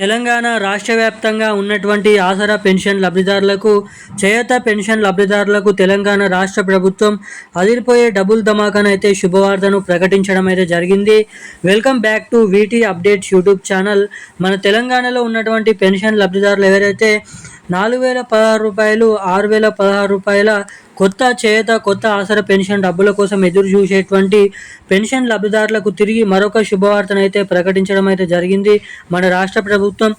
తెలంగాణ రాష్ట్ర వ్యాప్తంగా ఉన్నటువంటి ఆసరా పెన్షన్ లబ్ధిదారులకు, చేయూత పెన్షన్ లబ్ధిదారులకు తెలంగాణ రాష్ట్ర ప్రభుత్వం అదిరిపోయే డబుల్ ధమాకానైతే శుభవార్తను ప్రకటించడం అయితే జరిగింది. Welcome back to వీటీ updates YouTube channel. మన తెలంగాణలో ఉన్నటువంటి పెన్షన్ లబ్ధిదారులు ఎవరైతే 4,016 రూపాయలు, 6,016 రూపాయల కొత్త చేయూత, కొత్త ఆసరా పెన్షన్ డబ్బుల కోసం ఎదురు చూసేటువంటి పెన్షన్ లబ్ధిదారులకు తిరిగి మరొక శుభవార్తనైతే ప్రకటించడం అయితే జరిగింది మన రాష్ట్ర ప్రభుత్వం.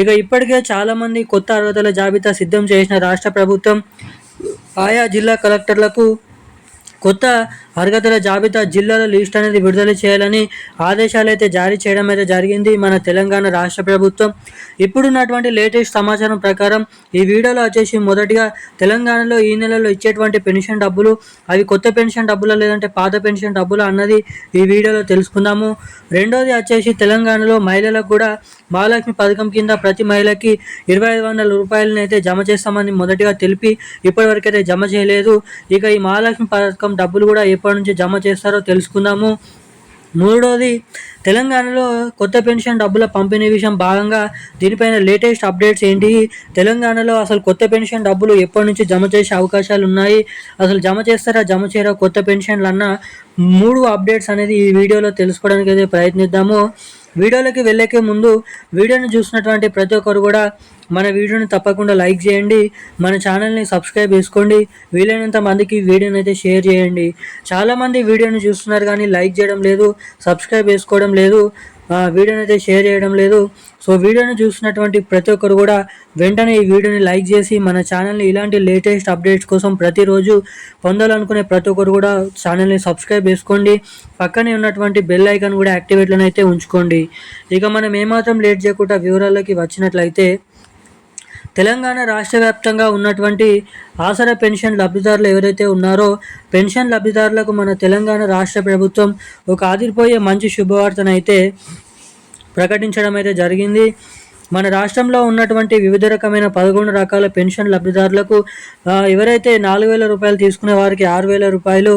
ఇక ఇప్పటికే చాలామంది కొత్త అర్హతల జాబితా సిద్ధం చేసిన రాష్ట్ర ప్రభుత్వం ఆయా జిల్లా కలెక్టర్లకు కొత్త అర్హతల జాబితా జిల్లాల లిస్ట్ అనేది విడుదల చేయాలని ఆదేశాలు అయితే జారీ చేయడం అయితే జరిగింది మన తెలంగాణ రాష్ట్ర ప్రభుత్వం. ఇప్పుడున్నటువంటి లేటెస్ట్ సమాచారం ప్రకారం ఈ వీడియోలో వచ్చేసి మొదటిగా తెలంగాణలో ఈ నెలలో ఇచ్చేటువంటి పెన్షన్ డబ్బులు అవి కొత్త పెన్షన్ డబ్బులు లేదంటే పాత పెన్షన్ డబ్బులు అన్నది ఈ వీడియోలో తెలుసుకుందాము. రెండోది వచ్చేసి తెలంగాణలో మహిళలకు కూడా మహాలక్ష్మి పథకం కింద ప్రతి మహిళకి 2,500 రూపాయలను అయితే జమ చేస్తామని మొదటిగా తెలిపి ఇప్పటివరకైతే జమ చేయలేదు. ఇక ఈ మహాలక్ష్మి పథకం డబ్బులు కూడా ఎప్పటి నుంచి జమ చేస్తారో తెలుసుకుందాము. మూడోది తెలంగాణలో కొత్త పెన్షన్ డబ్బుల పంపిణీ విషయం భాగంగా దీనిపైన లేటెస్ట్ అప్డేట్స్ ఏంటి, తెలంగాణలో అసలు కొత్త పెన్షన్ డబ్బులు ఎప్పటి నుంచి జమ చేసే అవకాశాలు ఉన్నాయి, అసలు జమ చేస్తారా జమ చేయరా కొత్త పెన్షన్లు అన్న 3 అప్డేట్స్ అనేది ఈ వీడియోలో తెలుసుకోవడానికి అయితే ప్రయత్నిద్దాము. వీడియోలోకి వెళ్ళకే ముందు వీడియోని చూసినటువంటి ప్రతి ఒక్కరు కూడా మన వీడియోని తప్పకుండా లైక్ చేయండి, మన ఛానల్ని సబ్స్క్రైబ్ చేసుకోండి, వీలైనంత మందికి వీడియోని అయితే షేర్ చేయండి. చాలామంది వీడియోని చూస్తున్నారు కానీ లైక్ చేయడం లేదు, సబ్స్క్రైబ్ చేసుకోవడం లేదు, వీడియోని అయితే షేర్ చేయడం లేదు. సో వీడియోని చూసినటువంటి ప్రతి ఒక్కరు కూడా వెంటనే ఈ వీడియోని లైక్ చేసి మన ఛానల్ని ఇలాంటి లేటెస్ట్ అప్డేట్స్ కోసం ప్రతిరోజు పొందాలనుకునే ప్రతి ఒక్కరు కూడా ఛానల్ని సబ్స్క్రైబ్ చేసుకోండి, పక్కనే ఉన్నటువంటి బెల్ ఐకాన్ కూడా యాక్టివేట్లను అయితే ఉంచుకోండి. ఇక మనం ఏమాత్రం లేట్ చేయకుండా వివరాల్లోకి వచ్చినట్లయితే తెలంగాణ రాష్ట్ర వ్యాప్తంగా ఉన్నటువంటి ఆసరా పెన్షన్ లబ్ధిదారులు ఎవరైతే ఉన్నారో పెన్షన్ లబ్ధిదారులకు మన తెలంగాణ రాష్ట్ర ప్రభుత్వం ఒక ఆదిరిపోయే మంచి శుభవార్తనైతే ప్రకటించడం అయితే జరిగింది. మన రాష్ట్రంలో ఉన్నటువంటి వివిధ రకమైన 11 రకాల పెన్షన్ లబ్ధిదారులకు ఎవరైతే 4,000 రూపాయలు తీసుకునే వారికి 6,000 రూపాయలు,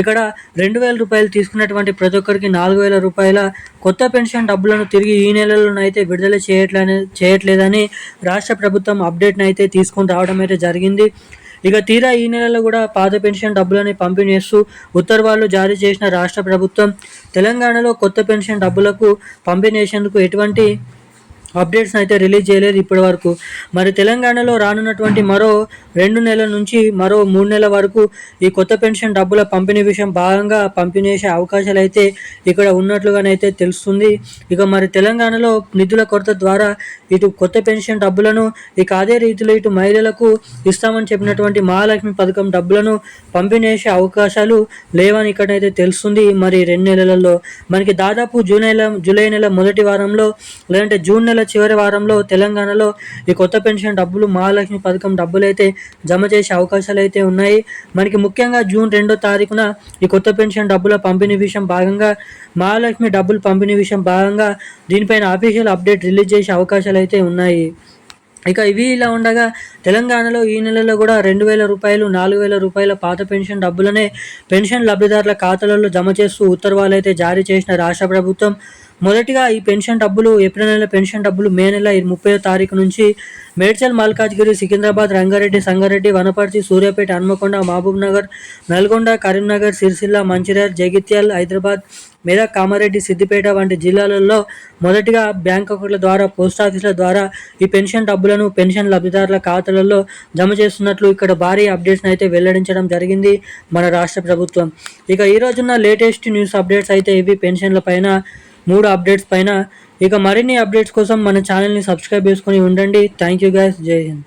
ఇక్కడ 2,000 రూపాయలు తీసుకున్నటువంటి ప్రతి ఒక్కరికి 4,000 రూపాయల కొత్త పెన్షన్ డబ్బులను తిరిగి ఈ నెలలోనైతే విడుదల చేయట్లేదని రాష్ట్ర ప్రభుత్వం అప్డేట్ని అయితే తీసుకొని రావడం అయితే జరిగింది. ఇక తీరా ఈ నెలలో కూడా పాత పెన్షన్ డబ్బులని పంపిణీ చేస్తూ ఉత్తర్వులు జారీ చేసిన రాష్ట్ర ప్రభుత్వం తెలంగాణలో కొత్త పెన్షన్ డబ్బులకు పంపిణీ చేసేందుకు ఎటువంటి అప్డేట్స్ అయితే రిలీజ్ చేయలేదు ఇప్పటి వరకు. మరి తెలంగాణలో రానున్నటువంటి మరో 2 నెలల నుంచి మరో 3 నెలల వరకు ఈ కొత్త పెన్షన్ డబ్బుల పంపిణీ విషయం భాగంగా పంపిణీ చేసే అవకాశాలు అయితే ఇక్కడ ఉన్నట్లుగానైతే తెలుస్తుంది. ఇక మరి తెలంగాణలో నిధుల కొరత ద్వారా ఇటు కొత్త పెన్షన్ డబ్బులను ఇక అదే రీతిలో ఇటు మహిళలకు ఇస్తామని చెప్పినటువంటి మహాలక్ష్మి పథకం డబ్బులను పంపిణీ చేసే అవకాశాలు లేవని ఇక్కడైతే తెలుస్తుంది. మరి 2 నెలలలో మనకి దాదాపు జూలై నెల మొదటి వారంలో లేదంటే జూన్ నెల చివరి వారంలో తెలంగాణలో ఈ కొత్త పెన్షన్ డబ్బులు మహాలక్ష్మి పథకం డబ్బులు అయితే జమ చేసే అవకాశాలు అయితే ఉన్నాయి. మనకి ముఖ్యంగా జూన్ 2వ తారీఖున ఈ కొత్త పెన్షన్ డబ్బుల పంపిణీ విషయం భాగంగా మహాలక్ష్మి డబ్బులు పంపిణీ విషయం భాగంగా దీనిపైన అఫీషియల్ అప్డేట్ రిలీజ్ చేసే అవకాశాలు అయితే ఉన్నాయి. ఇక ఇవి ఇలా ఉండగా తెలంగాణలో ఈ నెలలో కూడా 2,000 రూపాయలు, 4,000 రూపాయల పాత పెన్షన్ డబ్బులనే పెన్షన్ లబ్ధిదారుల ఖాతాలలో జమ చేస్తూ ఉత్తర్వులు అయితే జారీ చేసిన రాష్ట్ర ప్రభుత్వం మొదటిగా ఈ పెన్షన్ డబ్బులు ఏప్రిల్ నెల పెన్షన్ డబ్బులు మే నెల 30వ తారీఖు నుంచి మేడ్చల్, మల్కాజ్గిరి, సికింద్రాబాద్, రంగారెడ్డి, సంగారెడ్డి, వనపర్తి, సూర్యాపేట, హన్మకొండ, మహబూబ్ నగర్, నల్గొండ, కరీంనగర్, సిరిసిల్ల, మంచిర్యాల, జగిత్యాల, హైదరాబాద్, మెదక్, కామారెడ్డి, సిద్దిపేట వంటి జిల్లాలలో మొదటిగా బ్యాంక్ అకౌంట్ల ద్వారా, పోస్ట్ ఆఫీసుల ద్వారా ఈ పెన్షన్ డబ్బులను పెన్షన్ లబ్ధిదారుల ఖాతాలలో జమ చేస్తున్నట్లు ఇక్కడ భారీ అప్డేట్స్ అయితే వెల్లడించడం జరిగింది మన రాష్ట్ర ప్రభుత్వం. ఇక ఈ రోజున్న లేటెస్ట్ న్యూస్ అప్డేట్స్ అయితే ఇవి పెన్షన్ల పైన 3 అప్డేట్స్ పైన. ఇక మరిన్ని అప్డేట్స్ కోసం మన ఛానల్ని సబ్స్క్రైబ్ చేసుకొని ఉండండి. థ్యాంక్ యూ గైస్, జై హింద్.